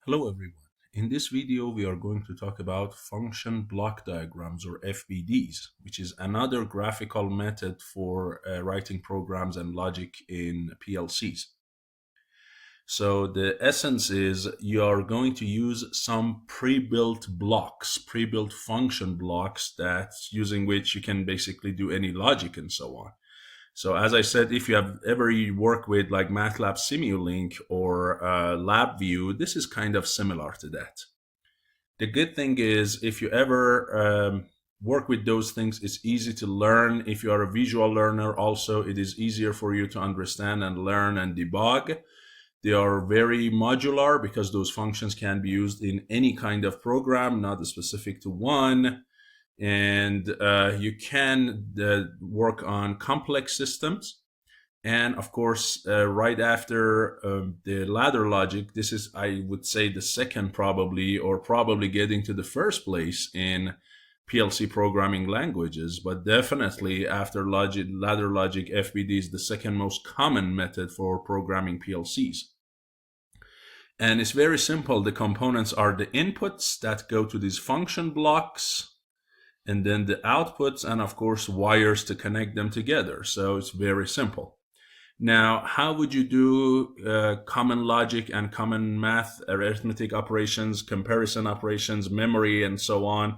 Hello everyone. In this video, we are going to talk about function block diagrams or FBDs, which is another graphical method for writing programs and logic in PLCs. So the essence is you are going to use some pre-built blocks, pre-built function blocks using which you can basically do any logic and so on. So as I said, if you have ever worked with like MATLAB Simulink or LabVIEW, this is kind of similar to that. The good thing is if you ever work with those things, it's easy to learn. If you are a visual learner also, it is easier for you to understand and learn and debug. They are very modular because those functions can be used in any kind of program, not specific to one. And you can work on complex systems. And of course, right after the ladder logic, this is, I would say, the second probably, or probably getting to the first place in PLC programming languages. But definitely after ladder logic, FBD is the second most common method for programming PLCs. And it's very simple. The components are the inputs that go to these function blocks, and then the outputs, and of course wires to connect them together. So it's very simple. Now, how would you do common logic and common math, arithmetic operations, comparison operations, memory, and so on?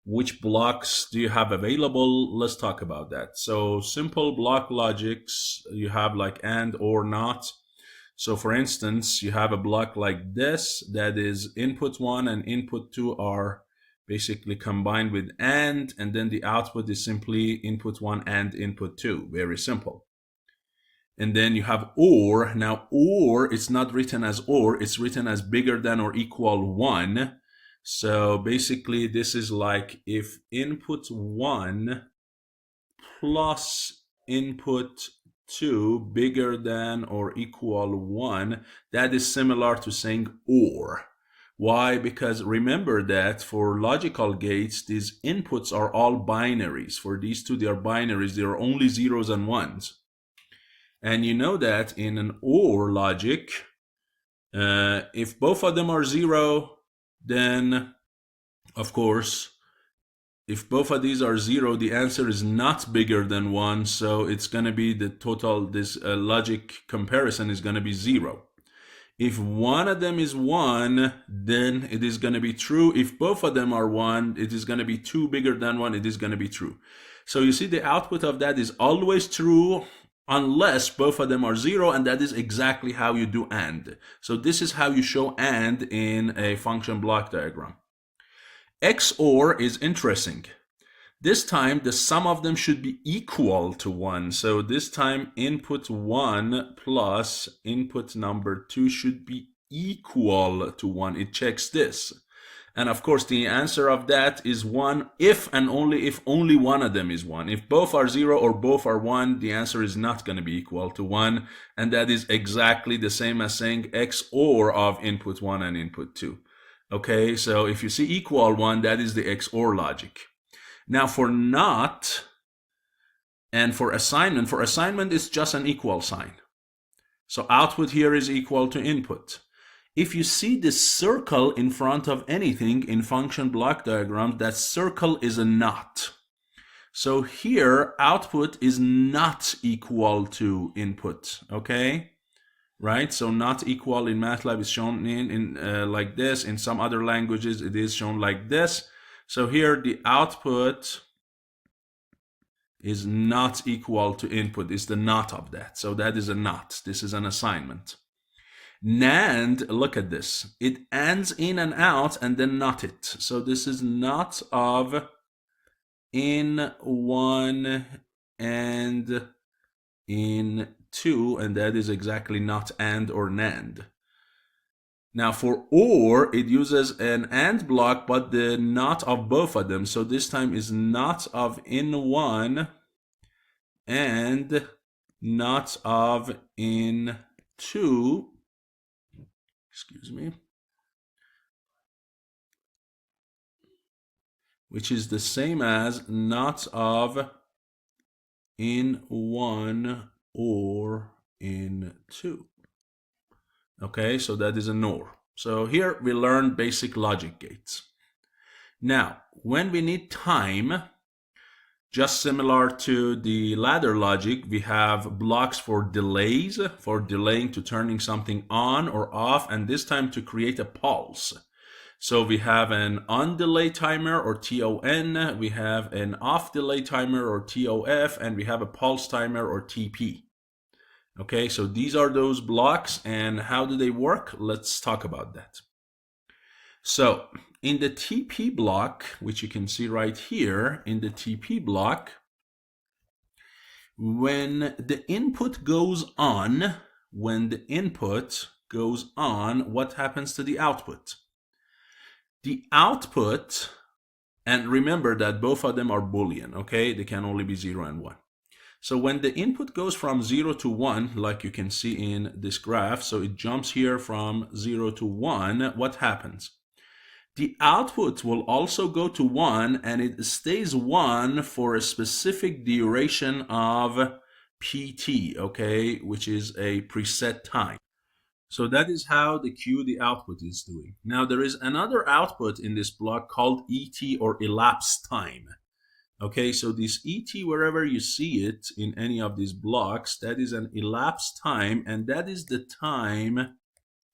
Which blocks do you have available? Let's talk about that. So simple block logics, you have like and, or, not. So for instance, you have a block like this that is input 1 and input 2 are basically combined with and then the output is simply input 1 and input 2. Very simple. And then you have or. Now or, it's not written as or, it's written as bigger than or equal 1. So basically this is like if input 1 plus input 2 bigger than or equal 1, that is similar to saying or. Why? Because remember that for logical gates, these inputs are all binaries. For these two, they are binaries. They are only zeros and ones. And you know that in an or logic, if both of them are 0, then of course, if both of these are 0, the answer is not bigger than 1. So it's going to be the total, this logic comparison is going to be 0. If one of them is 1, then it is going to be true. If both of them are 1, it is going to be 2 bigger than 1. It is going to be true. So you see the output of that is always true unless both of them are 0, and that is exactly how you do AND. So this is how you show AND in a function block diagram. XOR is interesting. This time, the sum of them should be equal to 1. So this time, input 1 plus input number 2 should be equal to 1. It checks this. And of course, the answer of that is 1 if and only if only one of them is 1. If both are 0 or both are 1, the answer is not going to be equal to 1. And that is exactly the same as saying XOR of input 1 and input 2. Okay, so if you see equal 1, that is the XOR logic. Now for not and for assignment is just an equal sign. So output here is equal to input. If you see this circle in front of anything in function block diagram, that circle is a not. So here output is not equal to input, okay? Right? So not equal in MATLAB is shown in like this. In some other languages, it is shown like this. So here the output is not equal to input. It's the not of that. So that is a not. This is an assignment. NAND, look at this. It ANDs in and out and then not it. So this is not of in 1 and in 2, and that is exactly not AND or NAND. Now for OR, it uses an AND block, but the not of both of them. So this time is not of in 1 and not of in 2. Excuse me. Which is the same as not of in 1 or in 2. Okay, so that is a NOR. So here we learn basic logic gates. Now, when we need time, just similar to the ladder logic, we have blocks for delays, for delaying to turning something on or off, and this time to create a pulse. So we have an on delay timer or TON, we have an off delay timer or TOF, and we have a pulse timer or TP. Okay, so these are those blocks, and how do they work? Let's talk about that. So in the TP block, which you can see right here, in the TP block, when the input goes on, what happens to the output? The output, and remember that both of them are Boolean, okay? They can only be 0 and 1. So when the input goes from 0 to 1, like you can see in this graph, so it jumps here from 0 to 1, what happens? The output will also go to 1, and it stays 1 for a specific duration of PT, okay, which is a preset time. So that is how the output is doing. Now there is another output in this block called ET, or elapsed time. Okay, so this ET, wherever you see it in any of these blocks, that is an elapsed time, and that is the time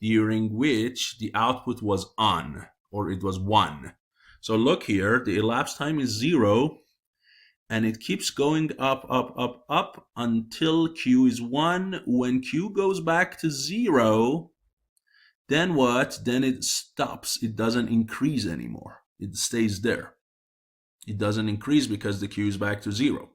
during which the output was on, or it was 1. So look here, the elapsed time is 0, and it keeps going up, up, up, up until Q is 1. When Q goes back to 0, then what? Then it stops. It doesn't increase anymore. It stays there. It doesn't increase because the Q is back to 0.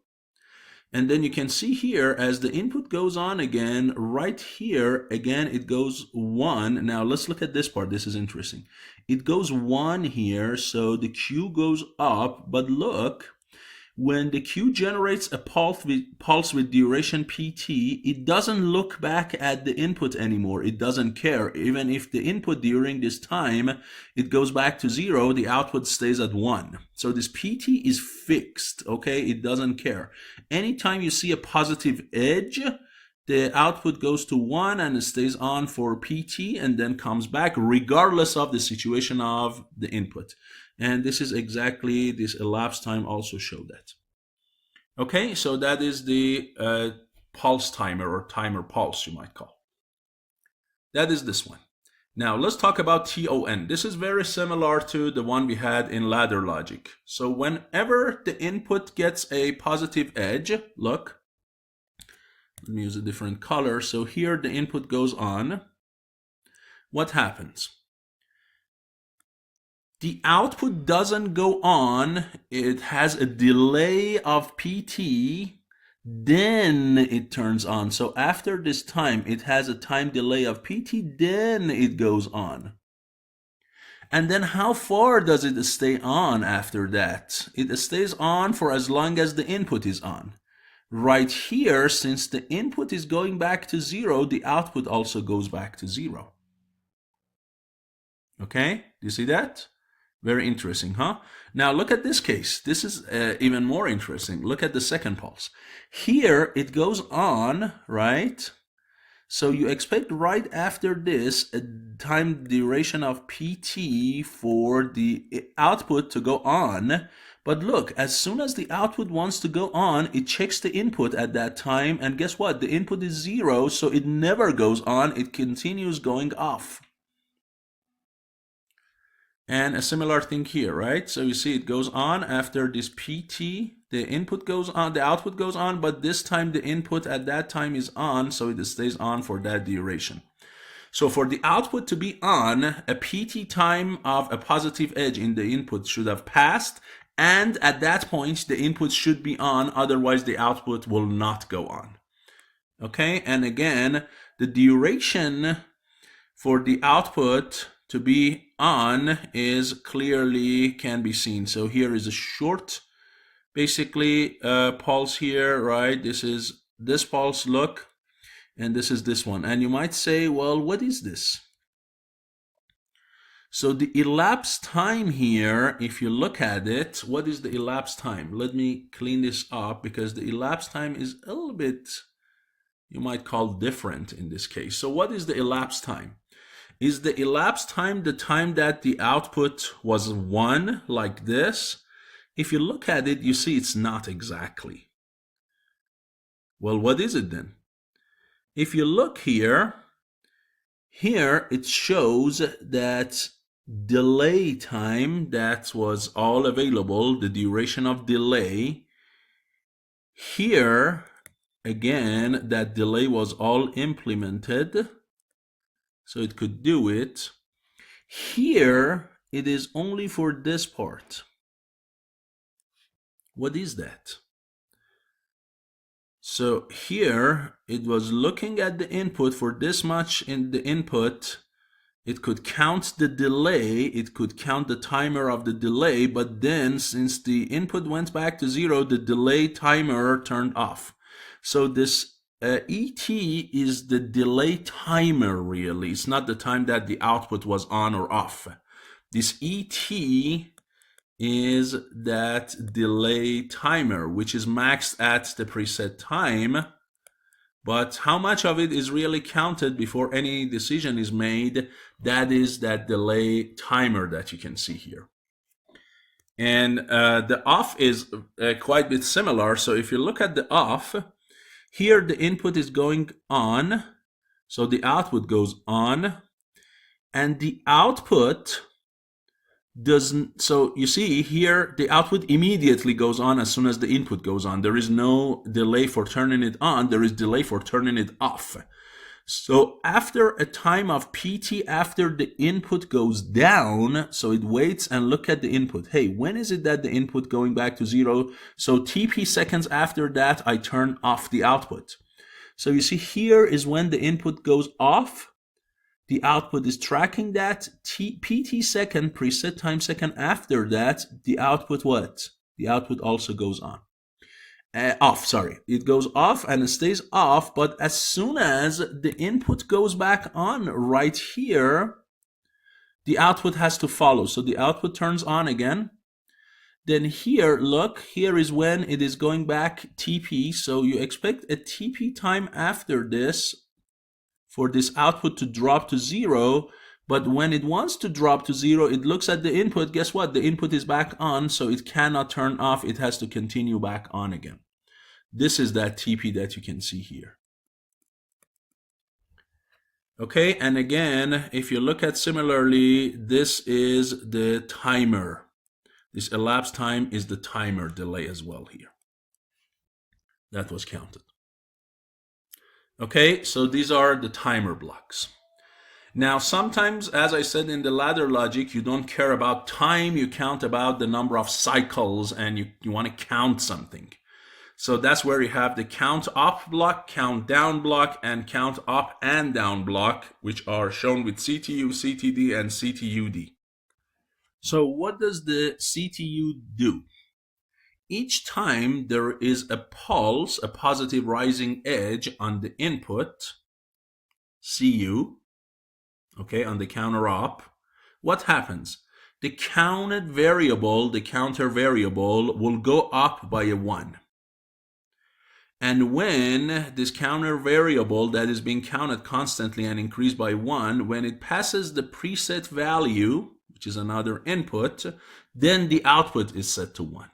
And then you can see here, as the input goes on again, right here, again, it goes 1. Now let's look at this part. This is interesting. It goes 1 here, so the Q goes up, but look, when the Q generates a pulse with duration PT, it doesn't look back at the input anymore. It doesn't care. Even if the input during this time, it goes back to 0, the output stays at 1. So this PT is fixed, okay? It doesn't care. Anytime you see a positive edge, the output goes to 1 and it stays on for PT and then comes back regardless of the situation of the input. And this is exactly, this elapsed time also showed that. Okay, so that is the pulse timer, or timer pulse, you might call. That is this one. Now let's talk about TON. This is very similar to the one we had in ladder logic. So whenever the input gets a positive edge, look, let me use a different color. So here the input goes on. What happens? The output doesn't go on. It has a delay of PT, then it turns on. So after this time, it has a time delay of PT, then it goes on. And then how far does it stay on after that? It stays on for as long as the input is on. Right here, since the input is going back to 0, the output also goes back to 0. Okay, do you see that? Very interesting, huh? Now look at this case. This is even more interesting. Look at the second pulse. Here it goes on, right? So you expect right after this a time duration of PT for the output to go on. But look, as soon as the output wants to go on, it checks the input at that time. And guess what? The input is 0, so it never goes on. It continues going off. And a similar thing here, right? So you see it goes on after this PT, the input goes on, the output goes on, but this time the input at that time is on, so it stays on for that duration. So for the output to be on, a PT time of a positive edge in the input should have passed, and at that point the input should be on, otherwise the output will not go on. Okay, and again, the duration for the output to be on is clearly can be seen. So here is a short, basically pulse here, right? This is this pulse, look, and this is this one. And you might say, well, what is this? So the elapsed time here, if you look at it, what is the elapsed time? Let me clean this up, because the elapsed time is a little bit, you might call, different in this case. So what is the elapsed time? Is the elapsed time the time that the output was 1, like this? If you look at it, you see it's not exactly. Well, what is it then? If you look here it shows that delay time that was all available, the duration of delay. Here, again, that delay was all implemented, so it could do it. Here, it is only for this part. What is that? So here, it was looking at the input for this much in the input. It could count the delay, it could count the timer of the delay, but then since the input went back to 0, the delay timer turned off. So this ET is the delay timer, really. It's not the time that the output was on or off. This ET is that delay timer, which is maxed at the preset time. But how much of it is really counted before any decision is made? That is that delay timer that you can see here. And the off is quite a bit similar. So if you look at the off, here the input is going on, so the output goes on, and the output doesn't. So you see here the output immediately goes on as soon as the input goes on. There is no delay for turning it on, there is delay for turning it off. So after a time of PT, after the input goes down, so it waits and look at the input. Hey, when is it that the input going back to 0? So TP seconds after that, I turn off the output. So you see here is when the input goes off. The output is tracking that. PT second, preset time second after that, the output what? The output also goes on. Off, sorry. It goes off and it stays off, but as soon as the input goes back on right here, the output has to follow. So the output turns on again. Then here, look, here is when it is going back TP. So you expect a TP time after this for this output to drop to 0, but when it wants to drop to 0, it looks at the input. Guess what? The input is back on, so it cannot turn off. It has to continue back on again. This is that TP that you can see here. Okay, and again, if you look at similarly, this is the timer. This elapsed time is the timer delay as well here. That was counted. Okay, so these are the timer blocks. Now, sometimes, as I said in the ladder logic, you don't care about time, you count about the number of cycles, and you want to count something. So that's where you have the count up block, count down block, and count up and down block, which are shown with CTU, CTD, and CTUD. So what does the CTU do? Each time there is a pulse, a positive rising edge on the input, CU, okay, on the counter up, what happens? The counted variable, the counter variable, will go up by a 1. And when this counter variable that is being counted constantly and increased by 1, when it passes the preset value, which is another input, then the output is set to 1.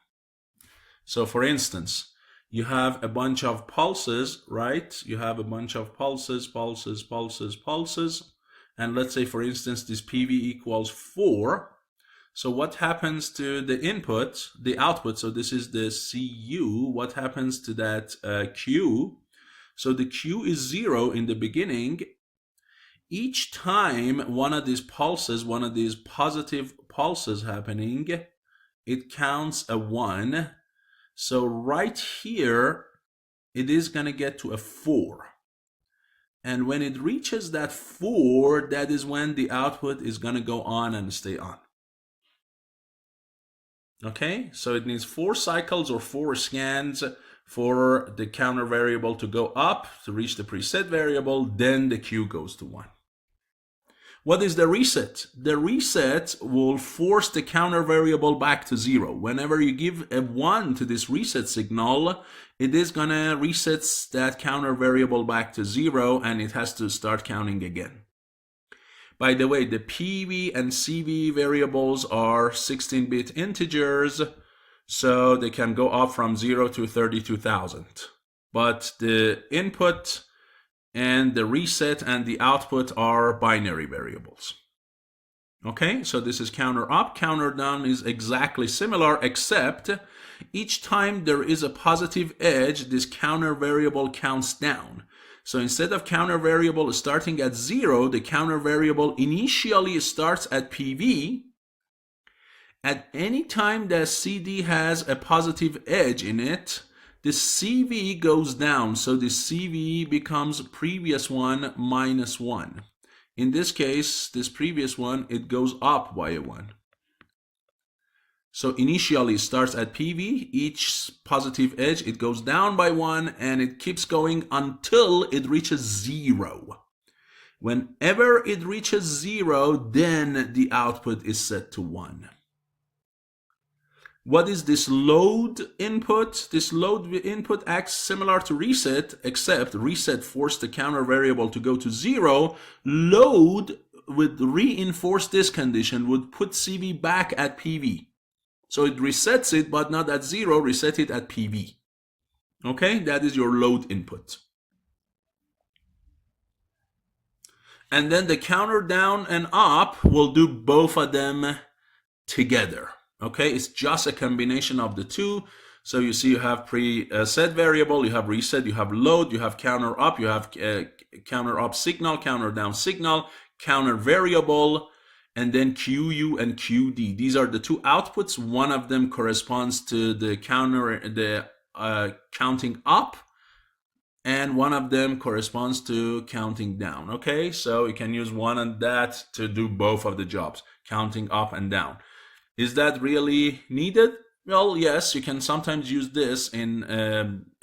So for instance, you have a bunch of pulses, right? You have a bunch of pulses, and let's say, for instance, this PV equals 4. So what happens to the input, the output? So this is the CU. What happens to that Q? So the Q is 0 in the beginning. Each time one of these pulses, one of these positive pulses happening, it counts a 1. So right here, it is going to get to a 4. And when it reaches that 4, that is when the output is going to go on and stay on. Okay, so it needs 4 cycles or 4 scans for the counter variable to go up to reach the preset variable, then the Q goes to 1. What is the reset? The reset will force the counter variable back to 0. Whenever you give a 1 to this reset signal, it is going to reset that counter variable back to 0, and it has to start counting again. By the way, the PV and CV variables are 16-bit integers, so they can go up from 0 to 32,000. But the input and the reset and the output are binary variables. Okay, so this is counter up. Counter down is exactly similar, except each time there is a positive edge, this counter variable counts down. So instead of counter variable starting at 0, the counter variable initially starts at PV. At any time that CD has a positive edge in it, the CV goes down. So the CV becomes previous one minus 1. In this case, this previous one, it goes up by a 1. So initially it starts at PV, each positive edge, it goes down by 1, and it keeps going until it reaches 0. Whenever it reaches 0, then the output is set to 1. What is this load input? This load input acts similar to reset, except reset forced the counter variable to go to 0. Load would reinforce this condition, would put CV back at PV. So it resets it, but not at 0, reset it at PV. Okay, that is your load input. And then the counter down and up will do both of them together. Okay, it's just a combination of the two. So you see you have preset variable, you have reset, you have load, you have counter up, you have counter up signal, counter down signal, counter variable, and then QU and QD. These are the two outputs. One of them corresponds to the counting up, and one of them corresponds to counting down. Okay, so you can use one and that to do both of the jobs, counting up and down. Is that really needed? Well, yes, you can sometimes use this in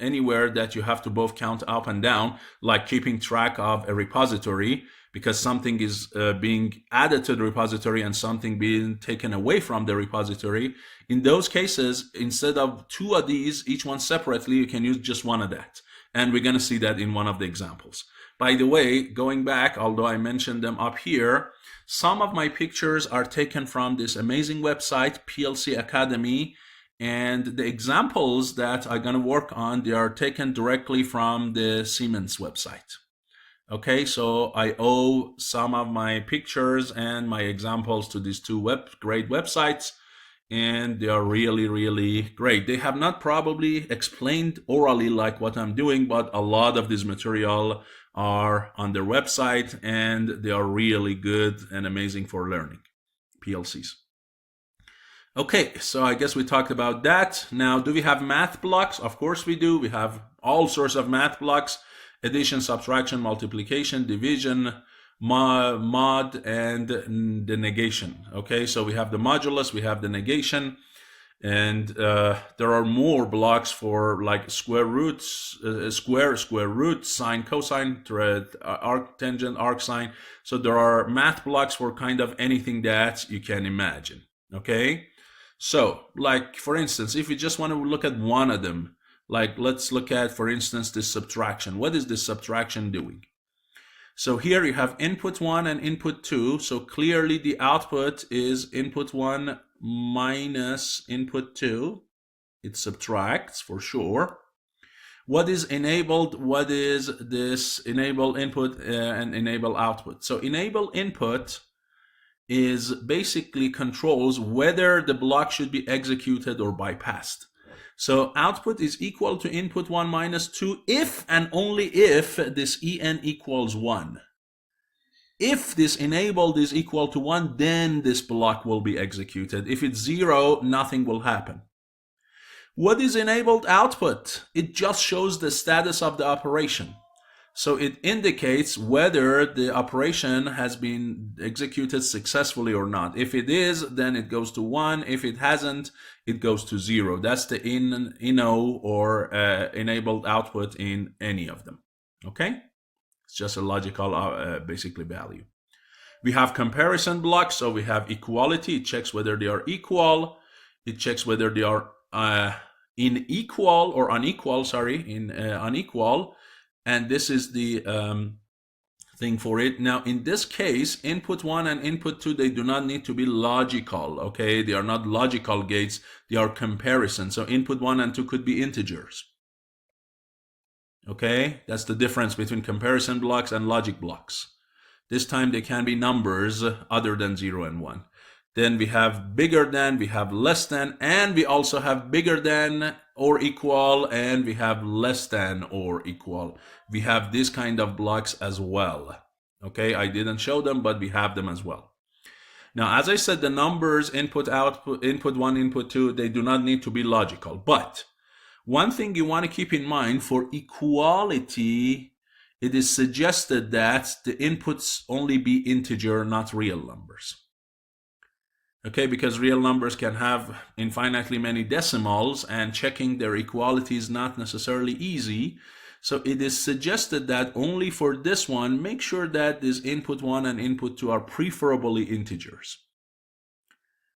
anywhere that you have to both count up and down, like keeping track of a repository, because something is being added to the repository and something being taken away from the repository. In those cases, instead of two of these, each one separately, you can use just one of that. And we're going to see that in one of the examples. By the way, going back, although I mentioned them up here, some of my pictures are taken from this amazing website, PLC Academy, and the examples that I'm going to work on, they are taken directly from the Siemens website. Okay, so I owe some of my pictures and my examples to these two great websites, and they are really, really great. They have not probably explained orally like what I'm doing, but a lot of this material are on their website, and they are really good and amazing for learning PLCs. Okay, so I guess we talked about that. Now, do we have math blocks? Of course we do. We have all sorts of math blocks: addition, subtraction, multiplication, division, mod, and the negation. Okay, so we have the modulus, we have the negation, and there are more blocks for like square roots, square root, sine, cosine, arctangent, arcsine. So there are math blocks for kind of anything that you can imagine. Okay, so like for instance, if you just want to look at one of them, like let's look at, for instance, this subtraction. What is this subtraction doing? So here you have input 1 and input 2. So clearly the output is input 1 minus input 2. It subtracts for sure. What is enabled? What is this enable input and enable output? So enable input is basically controls whether the block should be executed or bypassed. So output is equal to input 1 minus 2 if and only if this en equals 1. If this enabled is equal to 1, then this block will be executed. If it's 0, nothing will happen. What is enabled output? It just shows the status of the operation. So it indicates whether the operation has been executed successfully or not. If it is, then it goes to 1. If it hasn't, it goes to 0. That's the INO or enabled output in any of them. Okay? It's just a logical basically value. We have comparison blocks. So we have equality. It checks whether they are equal. It checks whether they are unequal. And this is the thing for it. Now, in this case, input 1 and input 2, they do not need to be logical, okay? They are not logical gates, they are comparison. So input 1 and 2 could be integers. Okay, that's the difference between comparison blocks and logic blocks. This time they can be numbers other than 0 and 1. Then we have bigger than, we have less than, and we also have bigger than or equal, and we have less than or equal. We have this kind of blocks as well. Okay, I didn't show them, but we have them as well. Now, as I said, the numbers input, output, input 1, input 2, they do not need to be logical. But one thing you want to keep in mind, for equality, it is suggested that the inputs only be integer, not real numbers. Okay, because real numbers can have infinitely many decimals, and checking their equality is not necessarily easy. So it is suggested that only for this one, make sure that this input 1 and input 2 are preferably integers.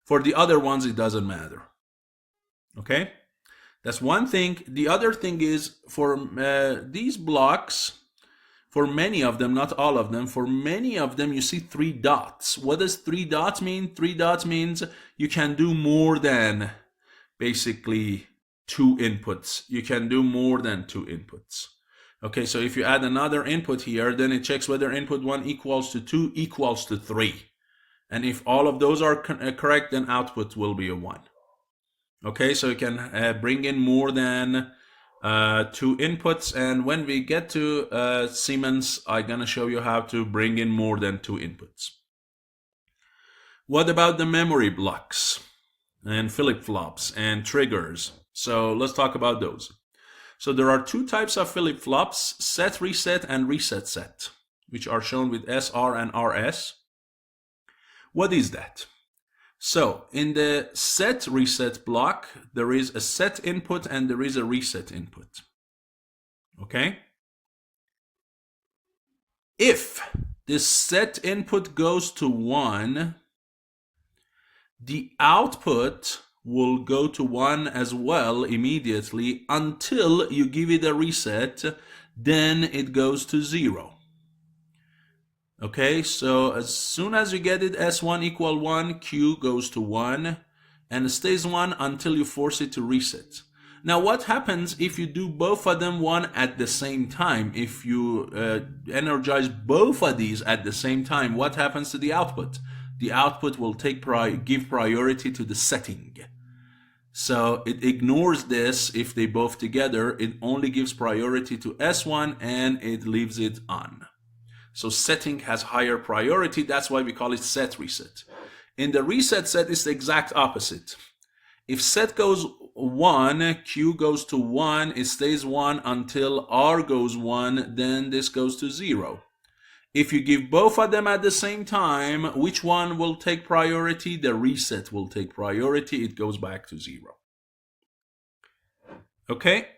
For the other ones, it doesn't matter. Okay? That's one thing. The other thing is, for these blocks, for many of them, not all of them, for many of them, you see 3 dots. What does 3 dots mean? 3 dots means you can do more than basically 2 inputs. You can do more than 2 inputs. Okay, so if you add another input here, then it checks whether input 1 equals to 2 equals to 3. And if all of those are correct, then output will be a 1. Okay, so you can bring in more than 2 inputs, and when we get to Siemens, I'm gonna show you how to bring in more than 2 inputs. What about the memory blocks and flip-flops and triggers? So let's talk about those. So there are 2 types of flip-flops, set reset and reset set, which are shown with SR and RS. What is that? So in the set reset block, there is a set input and there is a reset input. Okay? If this set input goes to 1, the output will go to 1 as well immediately until you give it a reset, then it goes to 0. Okay, so as soon as you get it S1 equal 1, Q goes to 1, and it stays 1 until you force it to reset. Now, what happens if you do both of them 1 at the same time? If you energize both of these at the same time, what happens to the output? The output will give priority to the setting. So it ignores this if they both together. It only gives priority to S1 and it leaves it on. So setting has higher priority. That's why we call it set reset. In the reset set, it's the exact opposite. If set goes 1, Q goes to 1, it stays 1 until R goes 1, then this goes to 0. If you give both of them at the same time, which one will take priority? The reset will take priority. It goes back to 0. Okay?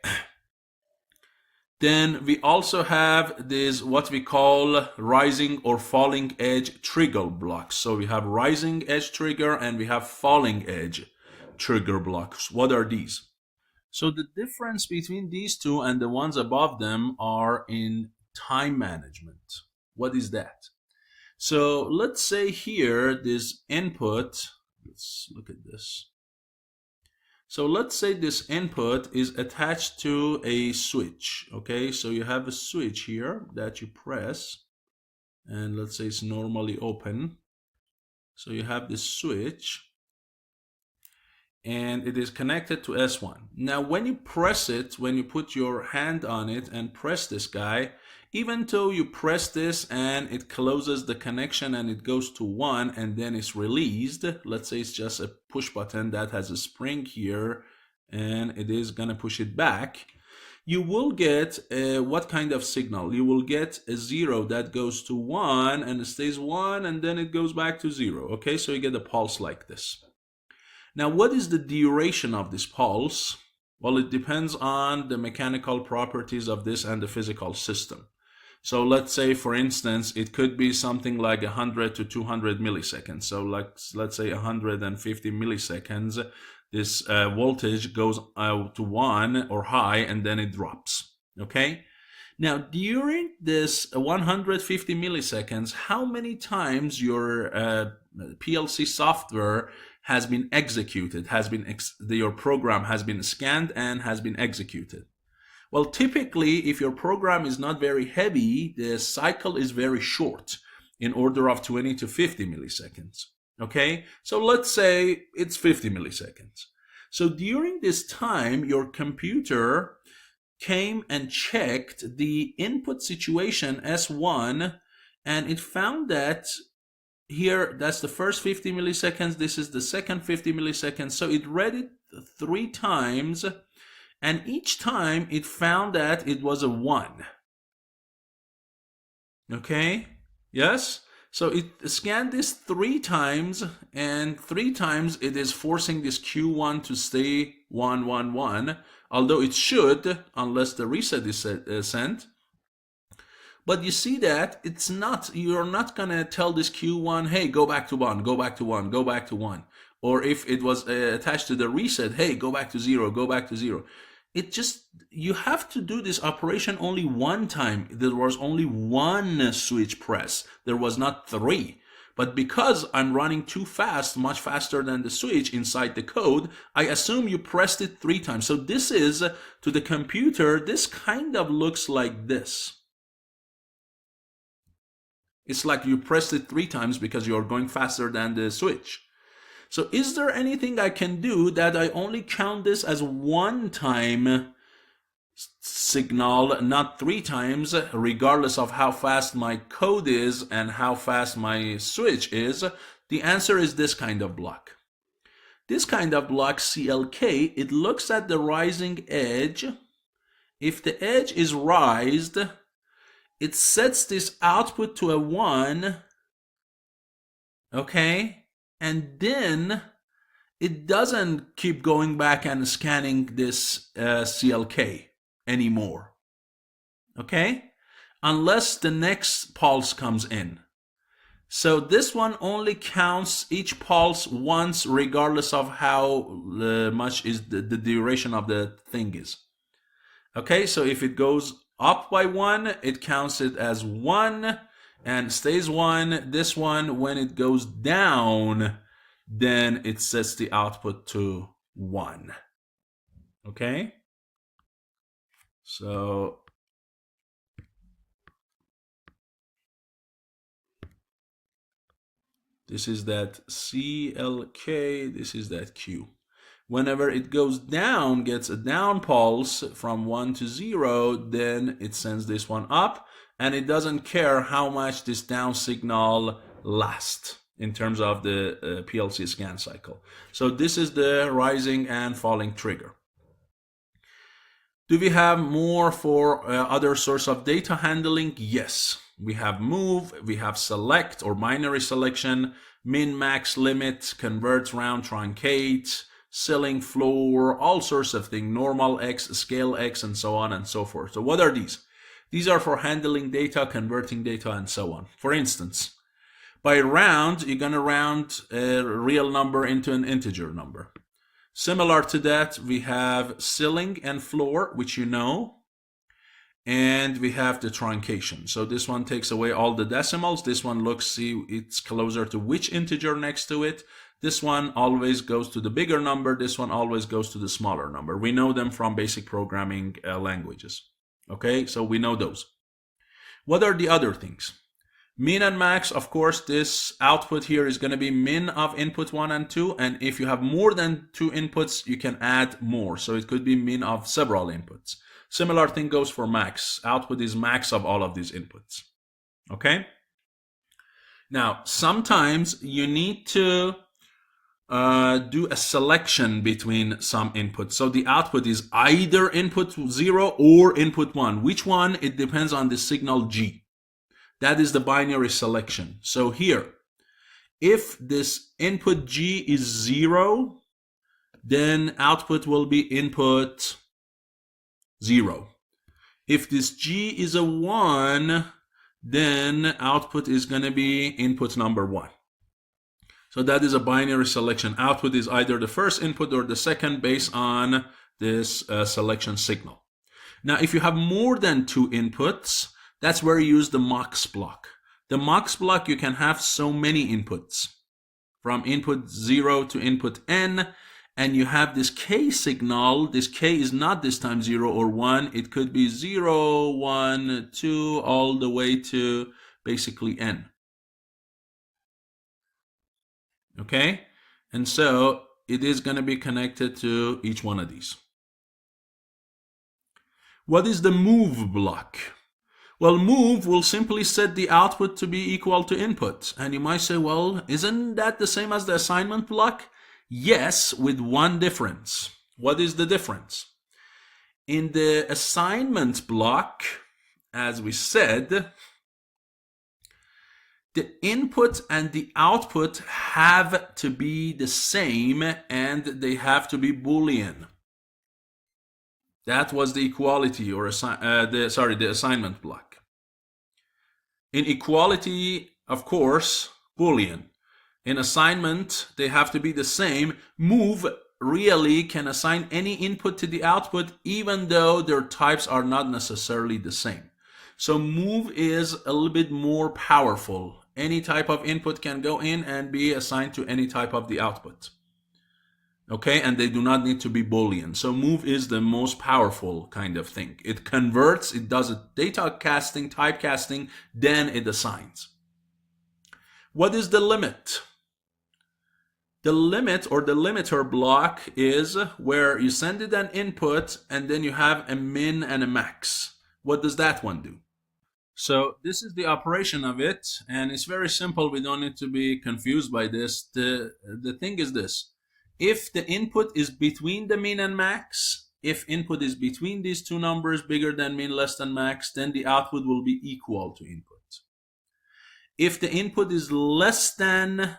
Then we also have this, what we call rising or falling edge trigger blocks. So we have rising edge trigger and we have falling edge trigger blocks. What are these? So the difference between these two and the ones above them are in time management. What is that? So let's say here this input, let's look at this. So let's say this input is attached to a switch. Okay, so you have a switch here that you press, and let's say it's normally open. So you have this switch and it is connected to S1. Now when you press it, when you put your hand on it and press this guy, even though you press this and it closes the connection and it goes to 1 and then it's released, let's say it's just a push button that has a spring here and it is gonna push it back, you will get what kind of signal? You will get a 0 that goes to 1 and it stays 1 and then it goes back to 0. Okay, so you get a pulse like this. Now what is the duration of this pulse? Well, it depends on the mechanical properties of this and the physical system. So let's say, for instance, it could be something like 100 to 200 milliseconds. So let's say 150 milliseconds, this voltage goes to 1 or high and then it drops. Okay? Now, during this 150 milliseconds, how many times your PLC software has been executed, your program has been scanned and has been executed? Well, typically, if your program is not very heavy, the cycle is very short, in order of 20 to 50 milliseconds. Okay, so let's say it's 50 milliseconds. So during this time, your computer came and checked the input situation S1, and it found that here, that's the first 50 milliseconds, this is the second 50 milliseconds. So it read it 3 times, and each time it found that it was a 1. Okay, yes? So it scanned this 3 times, and 3 times it is forcing this Q1 to stay 1, 1, 1, although it should, unless the reset is sent. But you see that it's not, you're not going to tell this Q1, hey, go back to 1, go back to 1, go back to 1. Or if it was attached to the reset, hey, go back to 0, go back to 0. It just, you have to do this operation only one time. There was only one switch press. There was not 3. But because I'm running too fast, much faster than the switch inside the code, I assume you pressed it 3 times. So this is, to the computer, this kind of looks like this. It's like you pressed it 3 times because you're going faster than the switch. So is there anything I can do that I only count this as 1 time signal, not 3 times, regardless of how fast my code is and how fast my switch is? The answer is this kind of block. This kind of block, CLK, it looks at the rising edge. If the edge is raised, it sets this output to a 1, okay? And then it doesn't keep going back and scanning this CLK anymore, okay? Unless the next pulse comes in. So this one only counts each pulse once, regardless of how much is the duration of the thing is. Okay, so if it goes up by 1, it counts it as 1 and stays 1. This one, when it goes down, then it sets the output to 1. Okay? So this is that CLK, this is that Q. Whenever it goes down, gets a down pulse from 1 to 0, then it sends this one up, and it doesn't care how much this down signal lasts in terms of the PLC scan cycle. So this is the rising and falling trigger. Do we have more for other source of data handling? Yes. We have move, we have select or binary selection, min, max, limit, convert, round, truncate, ceiling, floor, all sorts of things, normal X, scale X, and so on and so forth. So what are these? These are for handling data, converting data, and so on. For instance, by round, you're going to round a real number into an integer number. Similar to that, we have ceiling and floor, which you know, and we have the truncation. So this one takes away all the decimals. This one looks, see, it's closer to which integer next to it. This one always goes to the bigger number. This one always goes to the smaller number. We know them from basic programming languages. Okay, so we know those. What are the other things? Min and max, of course, this output here is going to be min of input 1 and 2. And if you have more than 2 inputs, you can add more. So it could be min of several inputs. Similar thing goes for max. Output is max of all of these inputs. Okay? Now, sometimes you need to do a selection between some inputs. So the output is either input 0 or input 1. Which one? It depends on the signal G. That is the binary selection. So here, if this input G is 0, then output will be input 0. If this G is a 1, then output is going to be input number 1. So that is a binary selection. Output is either the first input or the second based on this selection signal. Now, if you have more than 2 inputs, that's where you use the mux block. The mux block, you can have so many inputs, from input 0 to input n, and you have this k signal. This k is not this time 0 or 1. It could be 0, 1, 2, all the way to basically n. Okay? And so it is going to be connected to each one of these. What is the move block? Well, move will simply set the output to be equal to input. And you might say, well, isn't that the same as the assignment block? Yes, with one difference. What is the difference? In the assignment block, as we said, the input and the output have to be the same, and they have to be Boolean. That was the equality, or the assignment block. In equality, of course, Boolean. In assignment, they have to be the same. Move really can assign any input to the output, even though their types are not necessarily the same. So move is a little bit more powerful. Any type of input can go in and be assigned to any type of the output. Okay, and they do not need to be Boolean. So move is the most powerful kind of thing. It converts, it does a data casting, typecasting, then it assigns. What is the limit? The limit, or the limiter block, is where you send it an input and then you have a min and a max. What does that one do? So this is the operation of it, and it's very simple. We don't need to be confused by this. The thing is this: if the input is between the min and max, if input is between these two numbers, bigger than min, less than max, then the output will be equal to input. If the input is less than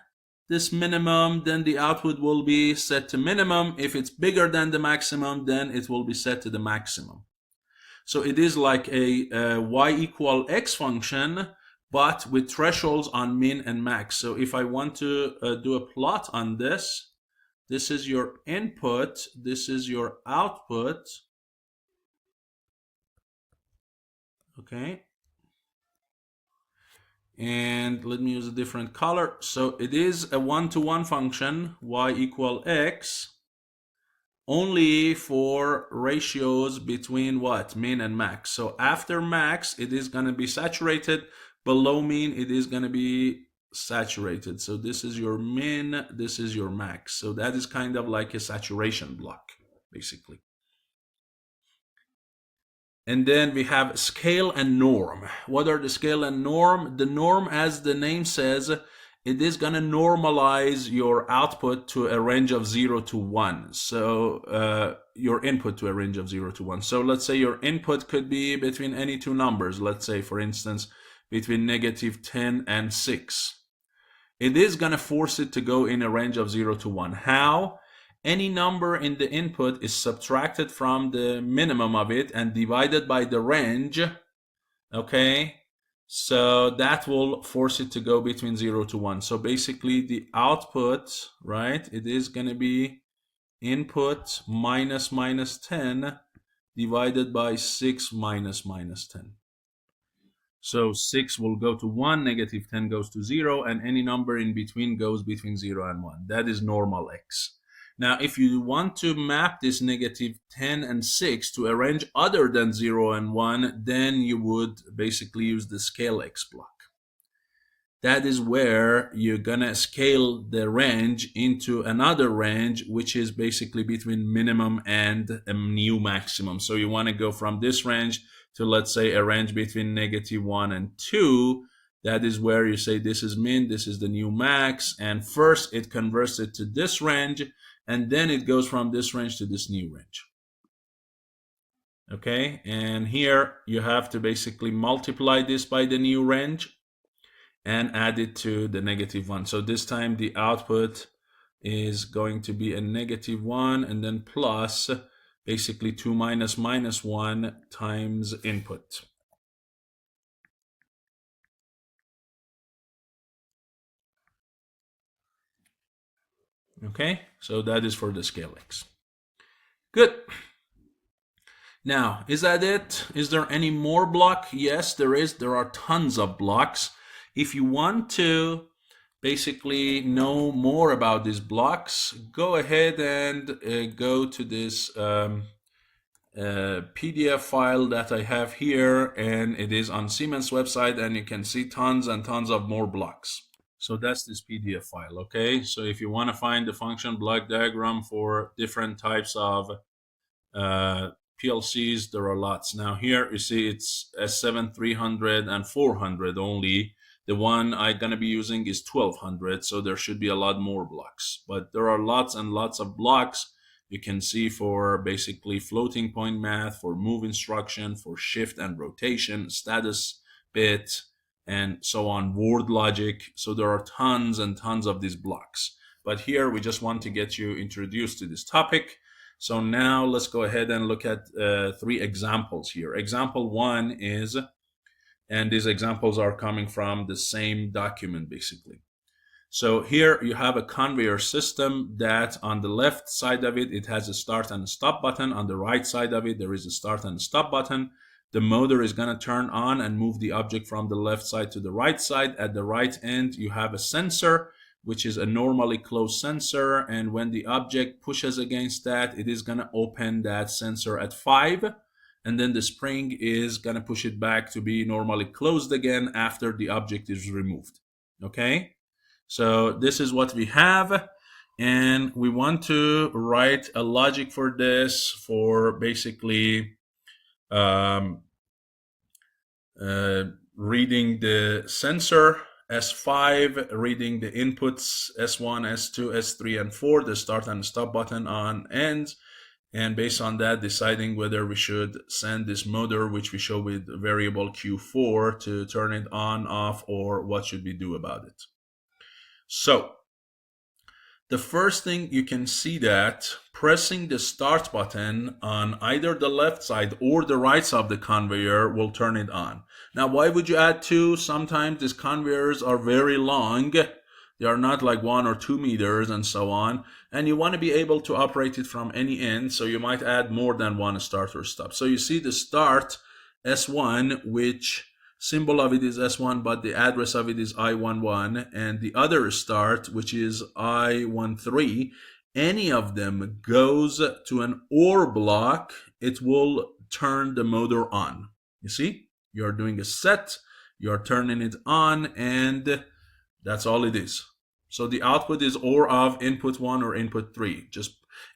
this minimum, then the output will be set to minimum. If it's bigger than the maximum, then it will be set to the maximum. So it is like a y equal x function, but with thresholds on min and max. So if I want to do a plot on this, this is your input, this is your output. Okay. And let me use a different color. So it is a one-to-one function, y equal x, only for ratios between what? Min and max. So after max, it is going to be saturated. Below min, it is going to be saturated. So this is your min, this is your max. So that is kind of like a saturation block, basically. And then we have scale and norm. What are the scale and norm? The norm, as the name says, it is going to normalize your output to a range of 0 to 1. So your input to a range of 0 to 1. So let's say your input could be between any two numbers. Let's say, for instance, between -10 and 6. It is going to force it to go in a range of 0 to 1. How? Any number in the input is subtracted from the minimum of it and divided by the range. Okay? So that will force it to go between 0 to 1. So basically the output, right, it is going to be input minus 10 divided by 6 minus 10. So 6 will go to 1, -10 goes to 0, and any number in between goes between 0 and 1. That is normal x. Now, if you want to map this -10 and 6 to a range other than 0 and 1, then you would basically use the scale x block. That is where you're going to scale the range into another range, which is basically between minimum and a new maximum. So you want to go from this range to, let's say, a range between -1 and 2. That is where you say this is min, this is the new max, and first it converts it to this range, and then it goes from this range to this new range. Okay, and here you have to basically multiply this by the new range and add it to the -1. So this time the output is going to be a -1 and then plus basically 2 minus -1 times input. Okay, so that is for the scale x. Good. Now, is that it? Is there any more block? Yes, there is. There are tons of blocks. If you want to basically know more about these blocks, go ahead and go to this PDF file that I have here, and it is on Siemens website, and you can see tons and tons of more blocks. So that's this PDF file, okay? So if you want to find the function block diagram for different types of PLCs, there are lots. Now here you see it's S7 300 and 400 only. The one I'm going to be using is 1200, so there should be a lot more blocks. But there are lots and lots of blocks you can see for basically floating point math, for move instruction, for shift and rotation, status bit, and so on, word logic. So there are tons and tons of these blocks. But here we just want to get you introduced to this topic. So now let's go ahead and look at 3 examples here. Example 1 is, and these examples are coming from the same document basically. So here you have a conveyor system that on the left side of it, it has a start and stop button. On the right side of it, there is a start and stop button. The motor is going to turn on and move the object from the left side to the right side. At the right end, you have a sensor, which is a normally closed sensor. And when the object pushes against that, it is going to open that sensor at 5. And then the spring is going to push it back to be normally closed again after the object is removed. Okay? So this is what we have. And we want to write a logic for this, for basically reading the sensor S5, reading the inputs S1, S2, S3, and 4, the start and stop button on ends, and based on that deciding whether we should send this motor, which we show with variable Q4, to turn it on, off, or what should we do about it. So the first thing you can see that pressing the start button on either the left side or the right side of the conveyor will turn it on. Now, why would you add 2? Sometimes these conveyors are very long. They are not like 1 or 2 meters and so on. And you want to be able to operate it from any end. So you might add more than 1 start or stop. So you see the start S1, which symbol of it is S1, but the address of it is I11, and the other start, which is I13, any of them goes to an OR block, it will turn the motor on. You see, you're doing a set, you're turning it on, and that's all it is. So the output is OR of input 1 or input 3.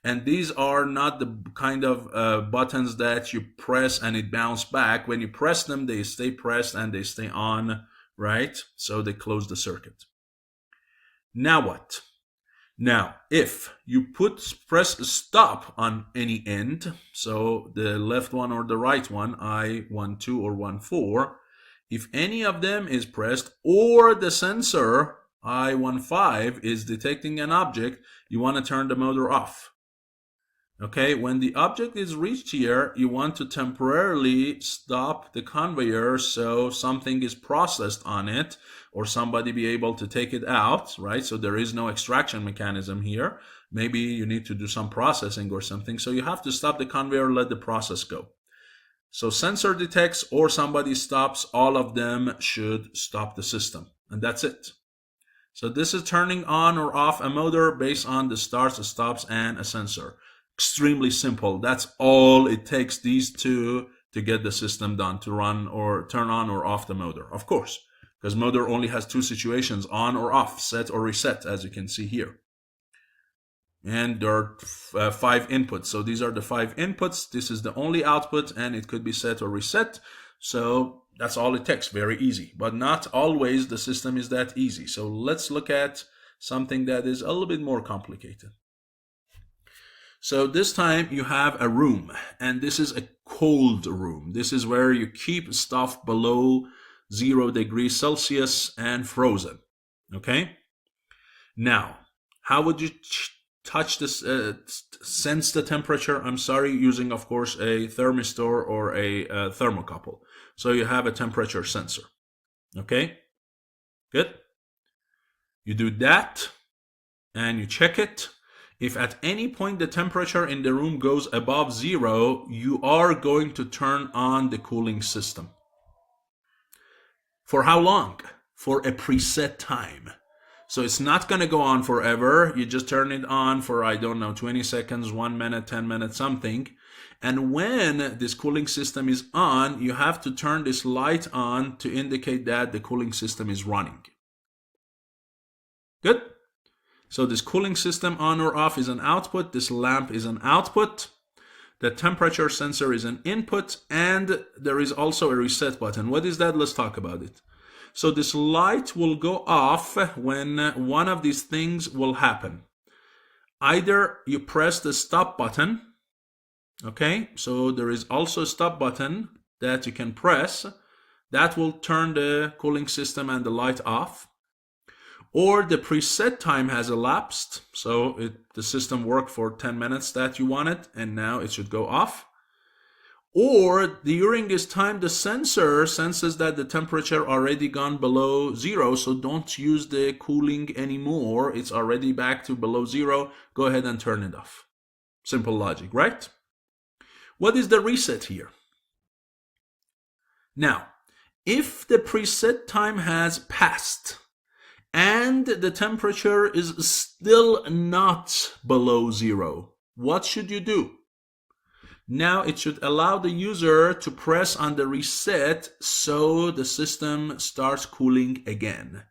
And these are not the kind of buttons that you press and it bounces back. When you press them, they stay pressed and they stay on, right? So they close the circuit. Now what? Now, if you press stop on any end, so the left one or the right one, I12 or 14, if any of them is pressed or the sensor I15 is detecting an object, you want to turn the motor off. Okay, when the object is reached here, you want to temporarily stop the conveyor so something is processed on it or somebody be able to take it out, right? So there is no extraction mechanism here. Maybe you need to do some processing or something. So you have to stop the conveyor, let the process go. So sensor detects or somebody stops, all of them should stop the system. And that's it. So this is turning on or off a motor based on the starts, stops, and a sensor. Extremely simple. That's all it takes, these 2, to get the system done, to run or turn on or off the motor. Of course, because motor only has 2 situations, on or off, set or reset, as you can see here. And there are 5 inputs. So these are the 5 inputs. This is the only output, and it could be set or reset. So that's all it takes. Very easy. But not always the system is that easy. So let's look at something that is a little bit more complicated. So this time you have a room, and this is a cold room. This is where you keep stuff below 0 degrees Celsius and frozen. Okay? Now, how would you touch this, sense the temperature? I'm sorry, using, of course, a thermistor or a thermocouple. So you have a temperature sensor. Okay? Good? You do that, and you check it. If at any point the temperature in the room goes above 0, you are going to turn on the cooling system. For how long? For a preset time. So it's not going to go on forever. You just turn it on for, I don't know, 20 seconds, 1 minute, 10 minutes, something. And when this cooling system is on, you have to turn this light on to indicate that the cooling system is running. Good? So this cooling system on or off is an output. This lamp is an output. The temperature sensor is an input. And there is also a reset button. What is that? Let's talk about it. So this light will go off when one of these things will happen. Either you press the stop button. Okay, so there is also a stop button that you can press. That will turn the cooling system and the light off. Or the preset time has elapsed, so the system worked for 10 minutes that you wanted, and now it should go off. Or during this time, the sensor senses that the temperature already gone below 0, so don't use the cooling anymore. It's already back to below 0. Go ahead and turn it off. Simple logic, right? What is the reset here? Now, if the preset time has passed and the temperature is still not below 0, what should you do? Now it should allow the user to press on the reset so the system starts cooling again.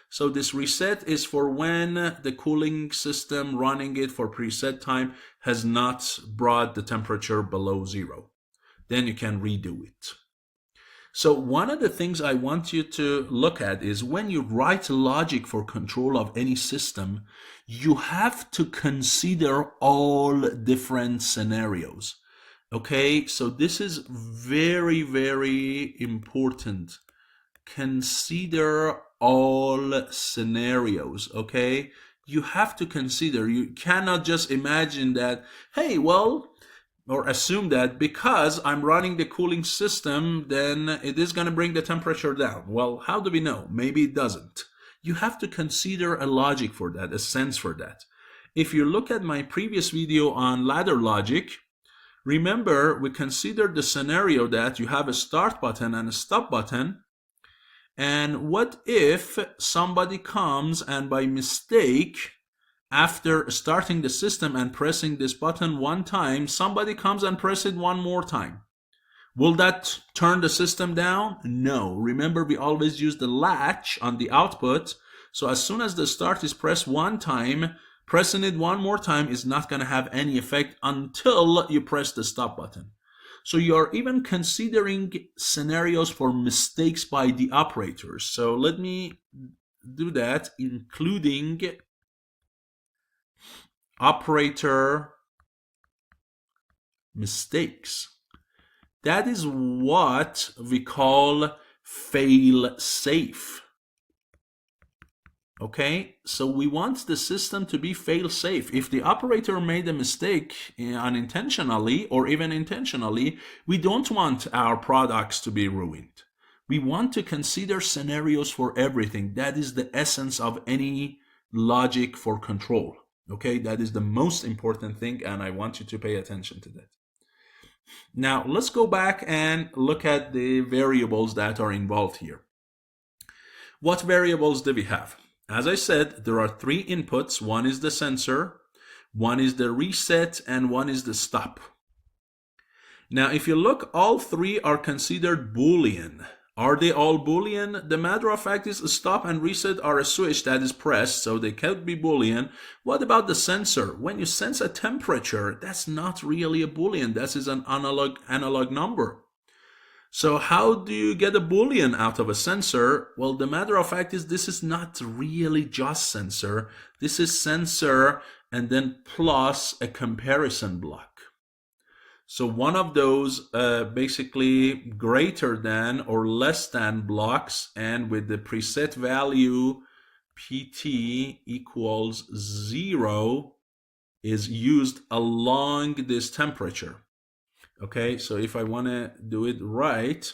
So this reset is for when the cooling system running it for preset time has not brought the temperature below 0. Then you can redo it. So one of the things I want you to look at is when you write logic for control of any system, you have to consider all different scenarios. Okay, so this is very, very important. Consider all scenarios, okay? You have to consider, you cannot just imagine that, hey, well, or assume that because I'm running the cooling system, then it is going to bring the temperature down. Well, how do we know? Maybe it doesn't. You have to consider a logic for that, a sense for that. If you look at my previous video on ladder logic, remember we considered the scenario that you have a start button and a stop button. And what if somebody comes and by mistake, after starting the system and pressing this button one time, somebody comes and presses it one more time? Will that turn the system down? No. Remember, we always use the latch on the output. So as soon as the start is pressed one time, pressing it one more time is not going to have any effect until you press the stop button. So you are even considering scenarios for mistakes by the operators. So let me do that, including operator mistakes. That is what we call fail safe. Okay, so we want the system to be fail safe. If the operator made a mistake unintentionally or even intentionally, we don't want our products to be ruined. We want to consider scenarios for everything. That is the essence of any logic for control. Okay, that is the most important thing, and I want you to pay attention to that. Now, let's go back and look at the variables that are involved here. What variables do we have? As I said, there are 3 inputs. One is the sensor, one is the reset, and one is the stop. Now, if you look, all 3 are considered Boolean. Are they all Boolean? The matter of fact is stop and reset are a switch that is pressed, so they can't be Boolean. What about the sensor? When you sense a temperature, that's not really a Boolean. That is an analog number. So how do you get a Boolean out of a sensor? Well, the matter of fact is this is not really just sensor. This is sensor and then plus a comparison block. So one of those basically greater than or less than blocks, and with the preset value PT equals 0 is used along this temperature. Okay, so if I want to do it right,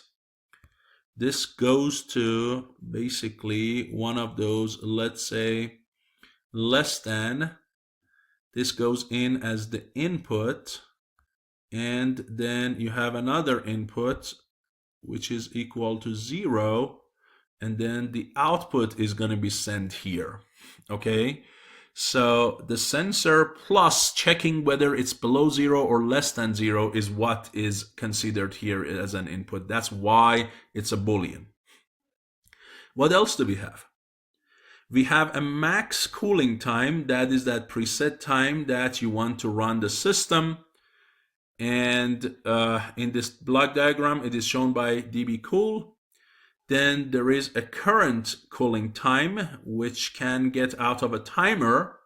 this goes to basically one of those, let's say, less than This goes in as the input, and then you have another input which is equal to 0, and then the output is going to be sent here. Okay, so the sensor plus checking whether it's below 0 or less than 0 is what is considered here as an input. That's why it's a Boolean. What else do we have? We have a max cooling time. That is that preset time that you want to run the system. And in this block diagram, it is shown by dbCool. Then there is a current cooling time, which can get out of a timer.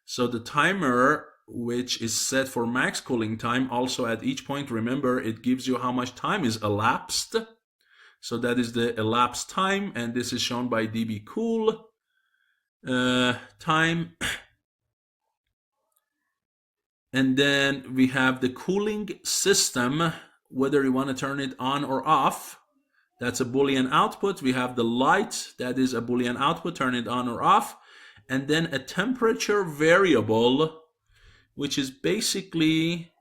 So the timer, which is set for max cooling time, also at each point, remember, it gives you how much time is elapsed. So that is the elapsed time, and this is shown by dbCool time. And then we have the cooling system, whether you want to turn it on or off. That's a Boolean output. We have the light, that is a Boolean output, turn it on or off. And then a temperature variable, which is basically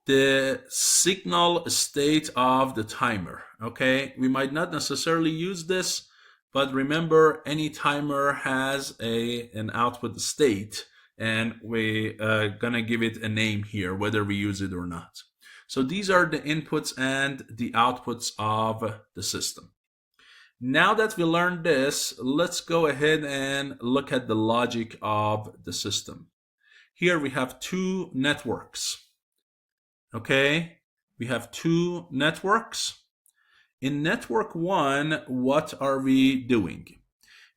the signal state of the timer. Okay, we might not necessarily use this, but remember, any timer has an output state, and we're gonna give it a name here, whether we use it or not. So these are the inputs and the outputs of the system. Now that we learned this, let's go ahead and look at the logic of the system. Here we have two networks. Okay, we have two networks. In network 1, what are we doing?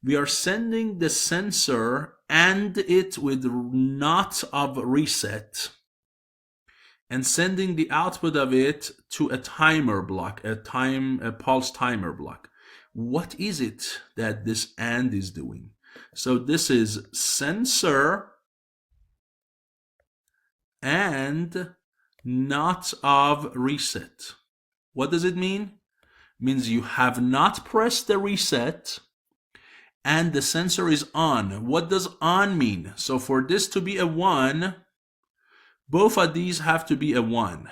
We are sending the sensor and it with not of reset, and sending the output of it to a timer block, a pulse timer block. What is it that this AND is doing? So this is sensor and not of reset. What does it mean? It means you have not pressed the reset and the sensor is on. What does on mean? So for this to be a 1, both of these have to be a 1.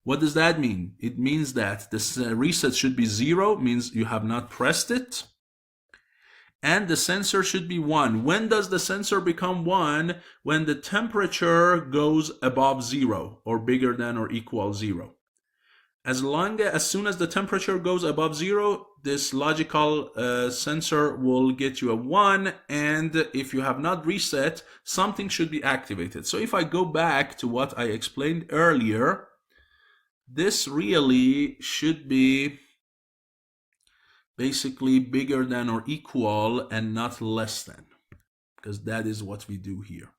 What does that mean? It means that the reset should be 0, means you have not pressed it. And the sensor should be 1. When does the sensor become 1? When the temperature goes above 0 or bigger than or equal 0. As soon as the temperature goes above 0, this logical sensor will get you a 1, and if you have not reset, something should be activated. So if I go back to what I explained earlier, this really should be basically bigger than or equal and not less than, because that is what we do here.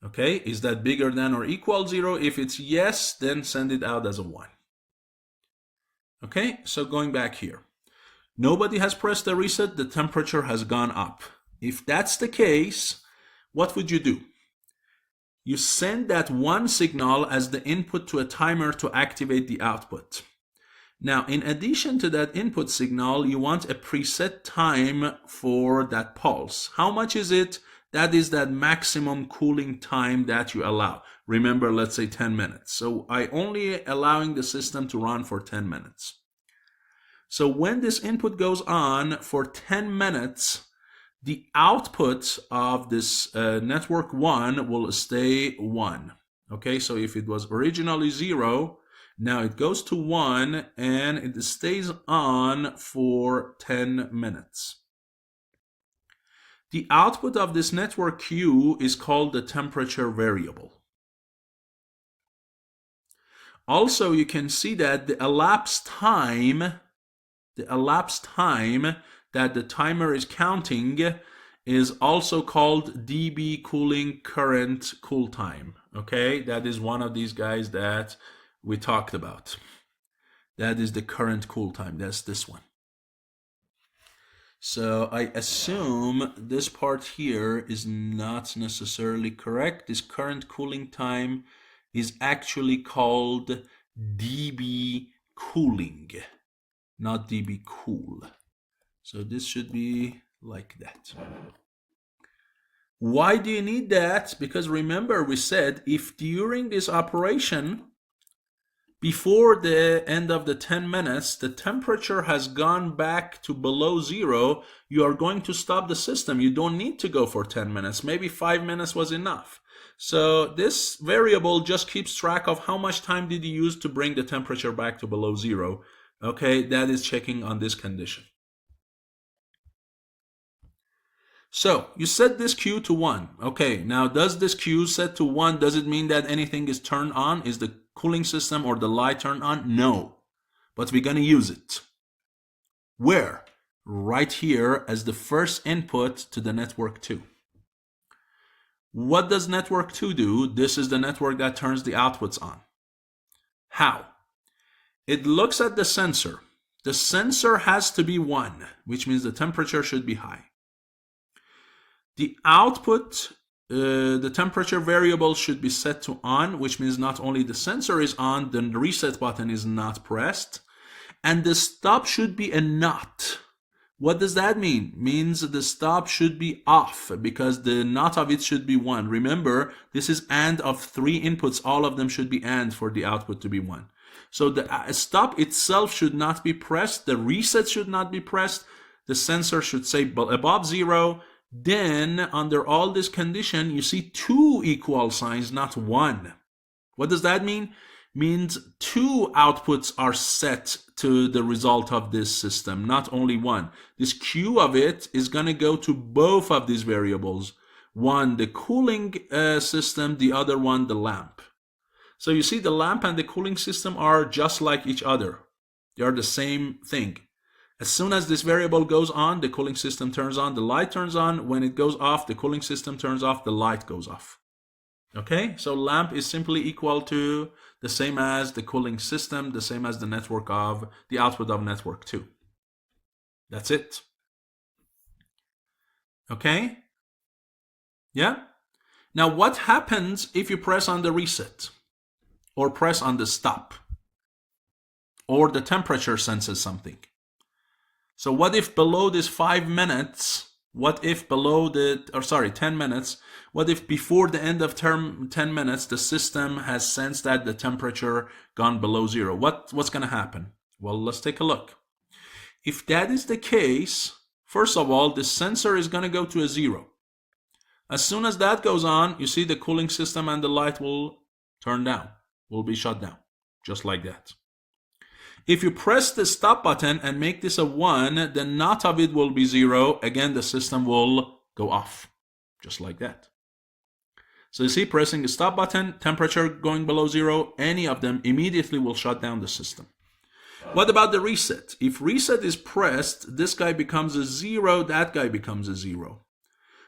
Okay, is that bigger than or equal 0? If it's yes, then send it out as a 1. Okay, so going back here. Nobody has pressed the reset, the temperature has gone up. If that's the case, what would you do? You send that 1 signal as the input to a timer to activate the output. Now, in addition to that input signal, you want a preset time for that pulse. How much is it? That is that maximum cooling time that you allow. Remember, let's say 10 minutes. So I only allowing the system to run for 10 minutes. So when this input goes on for 10 minutes, the output of this network 1 will stay 1. Okay, so if it was originally 0, now it goes to 1 and it stays on for 10 minutes. The output of this network Q is called the temperature variable. Also, you can see that the elapsed time that the timer is counting is also called dB cooling current cool time. Okay, that is one of these guys that we talked about. That is the current cool time. That's this one. So I assume this part here is not necessarily correct. This current cooling time is actually called dB cooling, not dB cool. So this should be like that. Why do you need that? Because remember, we said if during this operation, before the end of the 10 minutes, the temperature has gone back to below zero, you are going to stop the system. You don't need to go for 10 minutes. Maybe 5 minutes was enough. So this variable just keeps track of how much time did you use to bring the temperature back to below zero. Okay, that is checking on this condition. So you set this Q to 1. Okay, now does this Q set to 1, does it mean that anything is turned on? Is the cooling system or the light turned on? No, but we're going to use it. Where? Right here as the first input to the network 2. What does network 2 do? This is the network that turns the outputs on. How? It looks at the sensor. The sensor has to be 1, which means the temperature should be high. The output, the temperature variable should be set to on, which means not only the sensor is on, then the reset button is not pressed. And the stop should be a not. What does that mean? Means the stop should be off because the not of it should be 1. Remember, this is AND of 3 inputs. All of them should be AND for the output to be 1. So the stop itself should not be pressed. The reset should not be pressed. The sensor should say above 0. Then, under all this condition, you see 2 equal signs, not 1. What does that mean? Means 2 outputs are set to the result of this system, not only 1. This Q of it is going to go to both of these variables. One, the cooling system, the other one, the lamp. So you see the lamp and the cooling system are just like each other. They are the same thing. As soon as this variable goes on, the cooling system turns on, the light turns on. When it goes off, the cooling system turns off, the light goes off. Okay, so lamp is simply equal to the same as the cooling system, the same as the network of the output of network 2. That's it. Okay? Yeah? Now what happens if you press on the reset or press on the stop or the temperature senses something? So what if below this 5 minutes, what if below 10 minutes, what if before the end of 10 minutes, the system has sensed that the temperature gone below 0? What's going to happen? Well, let's take a look. If that is the case, first of all, the sensor is going to go to a 0. As soon as that goes on, you see the cooling system and the light will turn down, will be shut down, just like that. If you press the stop button and make this a 1, the not of it will be 0. Again, the system will go off, just like that. So you see, pressing the stop button, temperature going below 0, any of them immediately will shut down the system. What about the reset? If reset is pressed, this guy becomes a 0, that guy becomes a 0.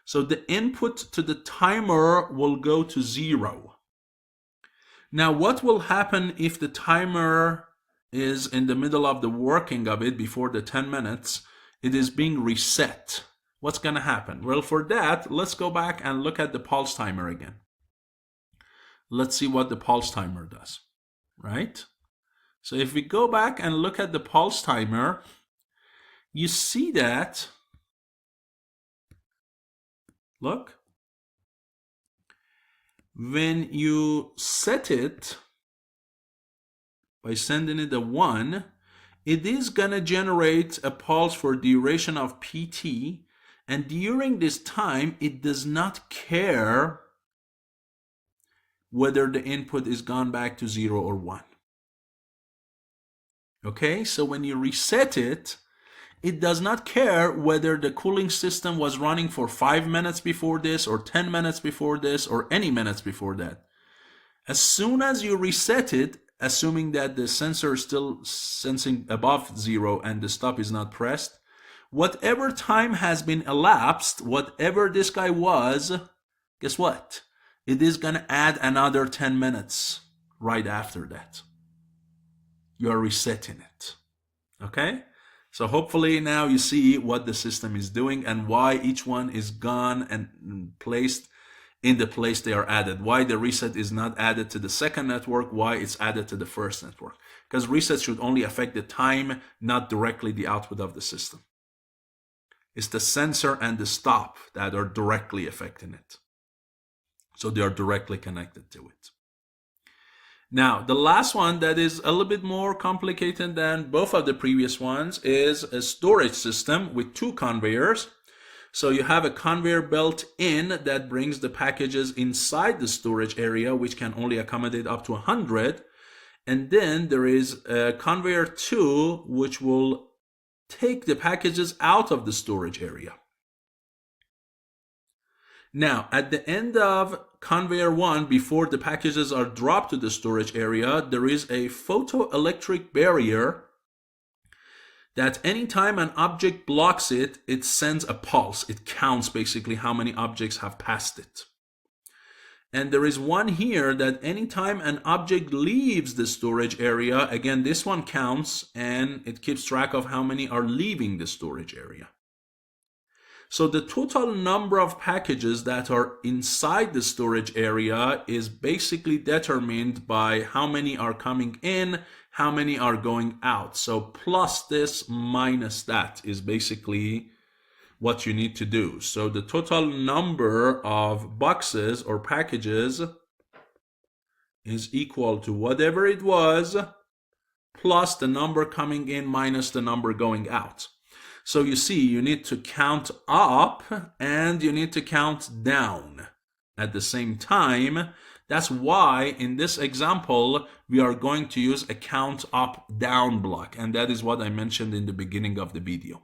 So the input to the timer will go to 0. Now, what will happen if the timer is in the middle of the working of it before the 10 minutes? It is being reset. What's going to happen? Well, for that, let's go back and look at the pulse timer again. Let's see what the pulse timer does, right? So if we go back and look at the pulse timer, you see that, look, when you set it by sending it a 1, it is going to generate a pulse for duration of PT, and during this time, it does not care whether the input is gone back to 0 or 1. Okay, so when you reset it, it does not care whether the cooling system was running for 5 minutes before this, or 10 minutes before this, or any minutes before that. As soon as you reset it, assuming that the sensor is still sensing above 0 and the stop is not pressed, whatever time has been elapsed, whatever this guy was, guess what? It is going to add another 10 minutes right after that. You're resetting it. Okay? So hopefully now you see what the system is doing and why each one is gone and placed in the place they are added. Why the reset is not added to the second network, why it's added to the first network. Because reset should only affect the time, not directly the output of the system. It's the sensor and the stop that are directly affecting it. So they are directly connected to it. Now, the last one that is a little bit more complicated than both of the previous ones is a storage system with two conveyors. So you have a conveyor built in that brings the packages inside the storage area, which can only accommodate up to 100. And then there is a conveyor 2, which will take the packages out of the storage area. Now, at the end of conveyor 1, before the packages are dropped to the storage area, there is a photoelectric barrier that anytime an object blocks it, it sends a pulse. It counts basically how many objects have passed it. And there is one here that anytime an object leaves the storage area, again, this one counts and it keeps track of how many are leaving the storage area. So the total number of packages that are inside the storage area is basically determined by how many are coming in, how many are going out. So plus this minus that is basically what you need to do. So the total number of boxes or packages is equal to whatever it was plus the number coming in minus the number going out. So you see, you need to count up and you need to count down at the same time. That's why in this example, we are going to use a count up down block. And that is what I mentioned in the beginning of the video.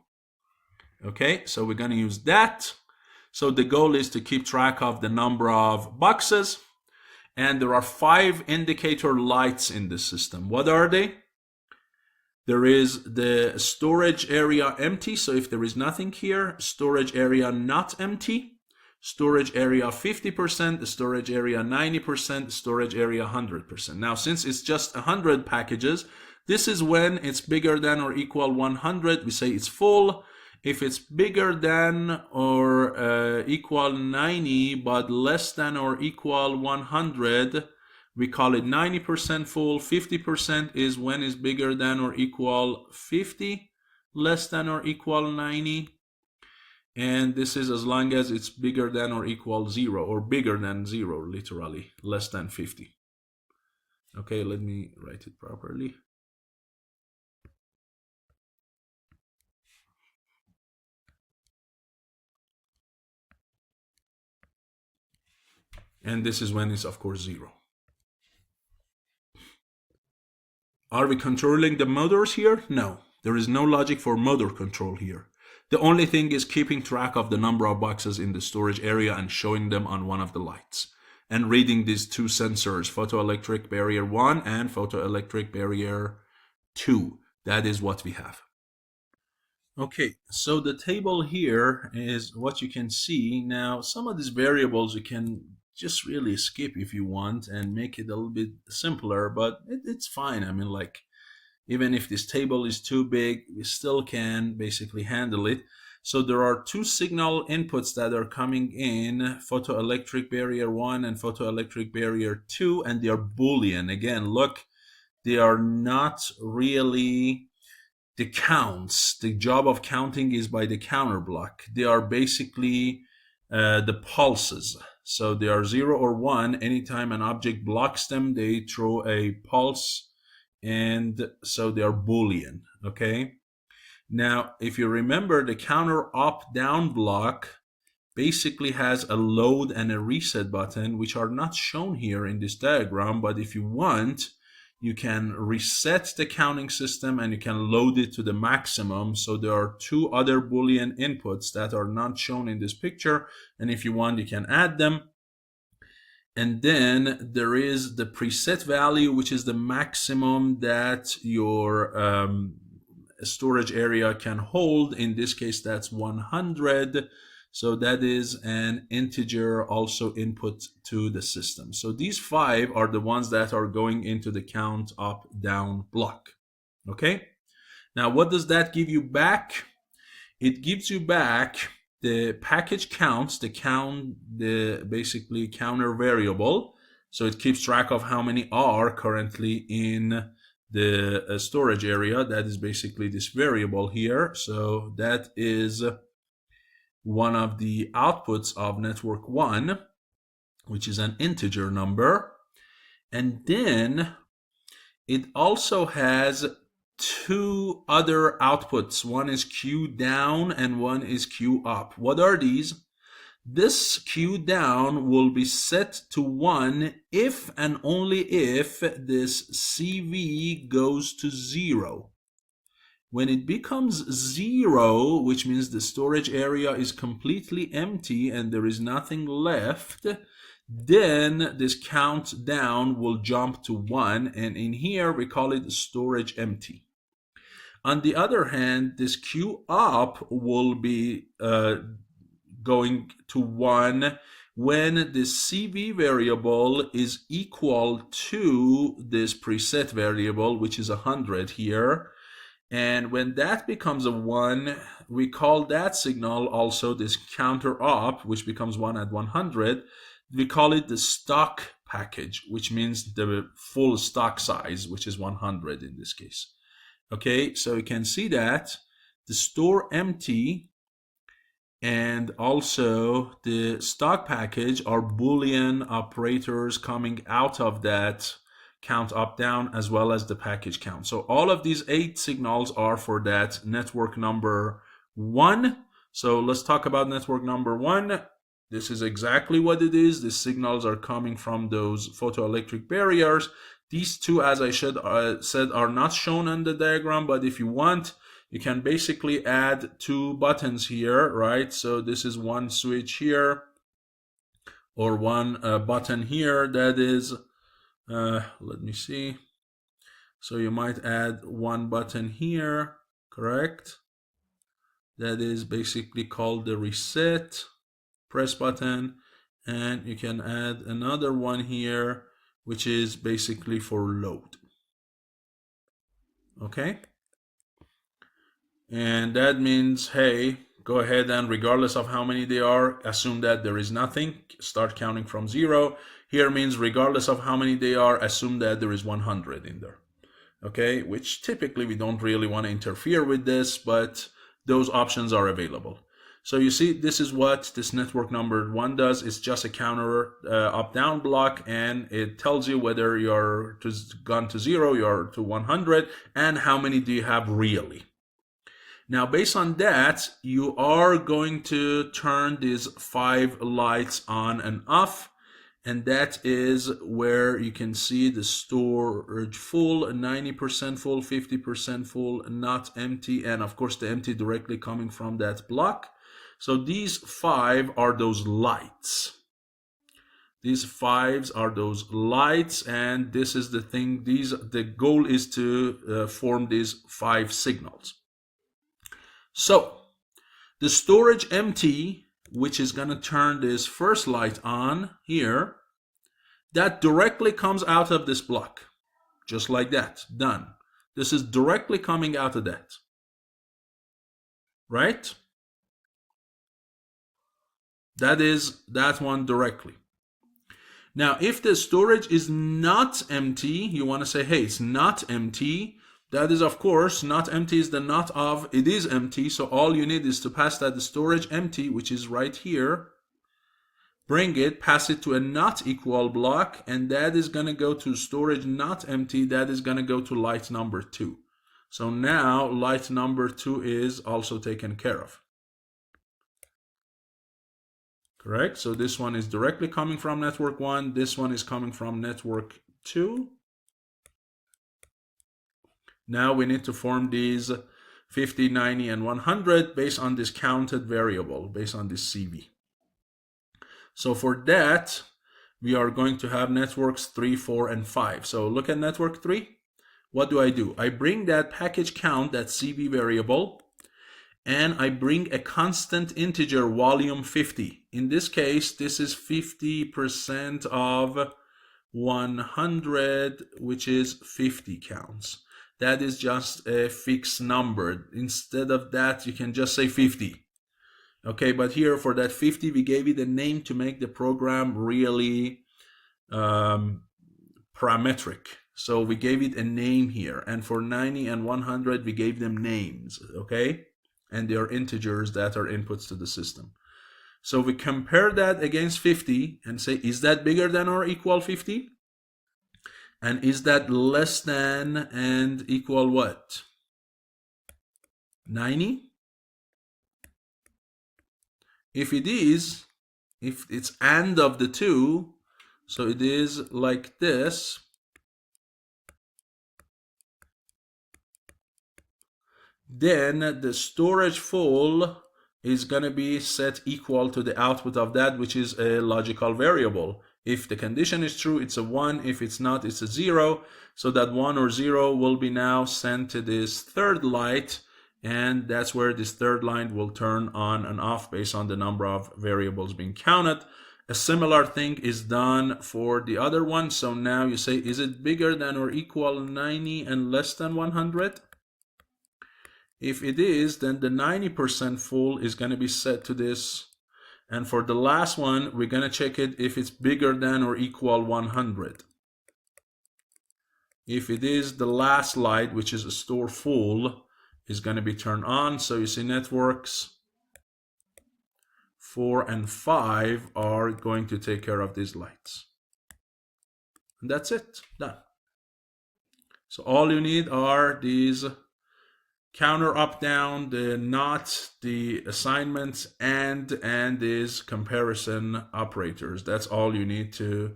Okay, so we're going to use that. So the goal is to keep track of the number of boxes. And there are 5 indicator lights in the system. What are they? There is the storage area empty, so if there is nothing here, storage area not empty, storage area 50%, storage area 90%, storage area 100%. Now, since it's just 100 packages, this is when it's bigger than or equal 100, we say it's full. If it's bigger than or equal 90, but less than or equal 100, we call it 90% full. 50% is when it's bigger than or equal 50, less than or equal 90. And this is as long as it's bigger than or equal 0, or bigger than 0, literally, less than 50. Okay, let me write it properly. And this is when it's, of course, 0. Are we controlling the motors here? No, there is no logic for motor control here. The only thing is keeping track of the number of boxes in the storage area and showing them on one of the lights. And reading these 2 sensors, photoelectric barrier 1 and photoelectric barrier 2. That is what we have. Okay, so the table here is what you can see. Now, some of these variables you can just really skip if you want and make it a little bit simpler, but it's fine. I mean, like, even if this table is too big, we still can basically handle it. So there are 2 signal inputs that are coming in, photoelectric barrier 1 and photoelectric barrier 2, and they are Boolean. Again, look, they are not really the counts. The job of counting is by the counter block. They are basically the pulses. So they are 0 or 1. Anytime an object blocks them, they throw a pulse, and so they are Boolean. Okay. Now, if you remember, the counter up down block basically has a load and a reset button, which are not shown here in this diagram, but if you want, you can reset the counting system and you can load it to the maximum. So there are 2 other Boolean inputs that are not shown in this picture, and if you want, you can add them. And then there is the preset value, which is the maximum that your storage area can hold. In this case, that's 100. So that is an integer also input to the system. So these 5 are the ones that are going into the count up down block. Okay. Now, what does that give you back? It gives you back the package counts, the basically counter variable. So it keeps track of how many are currently in the storage area. That is basically this variable here. So that is one of the outputs of network 1, which is an integer number. And then it also has two other outputs. One is Q down and one is Q up. What are these? This Q down will be set to 1 if and only if this CV goes to 0. When it becomes 0, which means the storage area is completely empty and there is nothing left, then this count down will jump to 1, and in here we call it storage empty. On the other hand, this Q up will be going to 1 when the CV variable is equal to this preset variable, which is 100 here. And when that becomes a 1, we call that signal also this counter up, which becomes 1 at 100. We call it the stock package, which means the full stock size, which is 100 in this case. Okay, so you can see that the store empty and also the stock package are Boolean operators coming out of that count up down as well as the package count. So all of these 8 signals are for that network number 1. So let's talk about network number 1. This is exactly what it is. The signals are coming from those photoelectric barriers. These two, as I said, are not shown on the diagram, but if you want, you can basically add 2 buttons here, right? So this is one switch here, or one button here. That is, let me see. So you might add one button here, correct? That is basically called the reset press button. And you can add another one here, which is basically for load. Okay? And that means, hey, go ahead and regardless of how many they are, assume that there is nothing, start counting from 0. Here means regardless of how many they are, assume that there is 100 in there. Okay, which typically we don't really want to interfere with this, but those options are available. So you see, this is what this network number 1 does. It's just a counter up-down block, and it tells you whether you're gone to 0, you're to 100, and how many do you have really. Now, based on that, you are going to turn these 5 lights on and off, and that is where you can see the storage full, 90% full, 50% full, not empty, and of course the empty directly coming from that block. So these 5 are those lights. These 5s are those lights, and this is the thing. The goal is to form these 5 signals. So the storage empty, which is going to turn this first light on here, that directly comes out of this block, just like that. Done. This is directly coming out of that, right? That is that one directly. Now, if the storage is not empty, you want to say, hey, it's not empty. That is, of course, not empty is the not of it is empty. So all you need is to pass that the storage empty, which is right here. Bring it, pass it to a not equal block, and that is going to go to storage not empty. That is going to go to light number 2. So now light number 2 is also taken care of. Correct? So this one is directly coming from network 1. This one is coming from network 2. Now we need to form these 50, 90, and 100 based on this counted variable, based on this CV. So for that, we are going to have networks 3, 4, and 5. So look at network 3. What do? I bring that package count, that CV variable, and I bring a constant integer volume 50. In this case, this is 50% of 100, which is 50 counts. That is just a fixed number. Instead of that, you can just say 50. Okay, but here for that 50, we gave it a name to make the program really parametric. So we gave it a name here. And for 90 and 100, we gave them names, okay? and they are integers that are inputs to the system. So we compare that against 50 and say, is that bigger than or equal 50? And is that less than and equal what? 90? If it is, if it's and of the two, so it is like this, then the storage full is going to be set equal to the output of that, which is a logical variable. If the condition is true, it's a 1. If it's not, it's a 0. So that 1 or 0 will be now sent to this third light, and that's where this third light will turn on and off based on the number of variables being counted. A similar thing is done for the other one. So now you say, is it bigger than or equal 90 and less than 100? If it is, then the 90% full is going to be set to this. And for the last one, we're going to check it if it's bigger than or equal 100. If it is, the last light, which is a store full, is going to be turned on. So you see networks 4 and 5 are going to take care of these lights. And that's it, done. So all you need are these counter up down, the not, the assignments, and these comparison operators. That's all you need to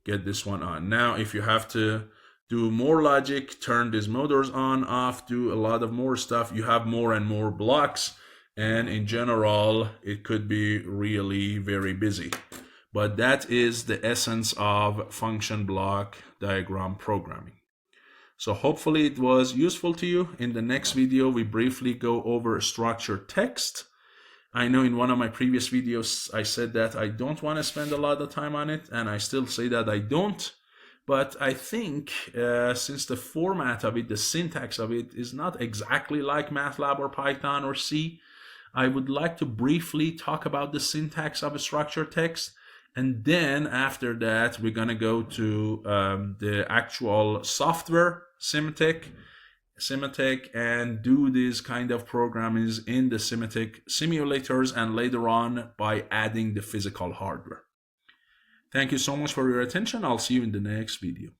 get this one on. Now if you have to do more logic, turn these motors on, off, do a lot of more stuff, you have more and more blocks, and in general it could be really very busy. But that is the essence of function block diagram programming. So hopefully it was useful to you. In the next video, we briefly go over structured text. I know in one of my previous videos, I said that I don't want to spend a lot of time on it, and I still say that I don't. But I think since the format of it, the syntax of it is not exactly like MATLAB or Python or C, I would like to briefly talk about the syntax of a structured text. And then after that, we're going to go to the actual software, Symantec, and do these kind of programmings in the Symantec simulators, and later on by adding the physical hardware. Thank you so much for your attention. I'll see you in the next video.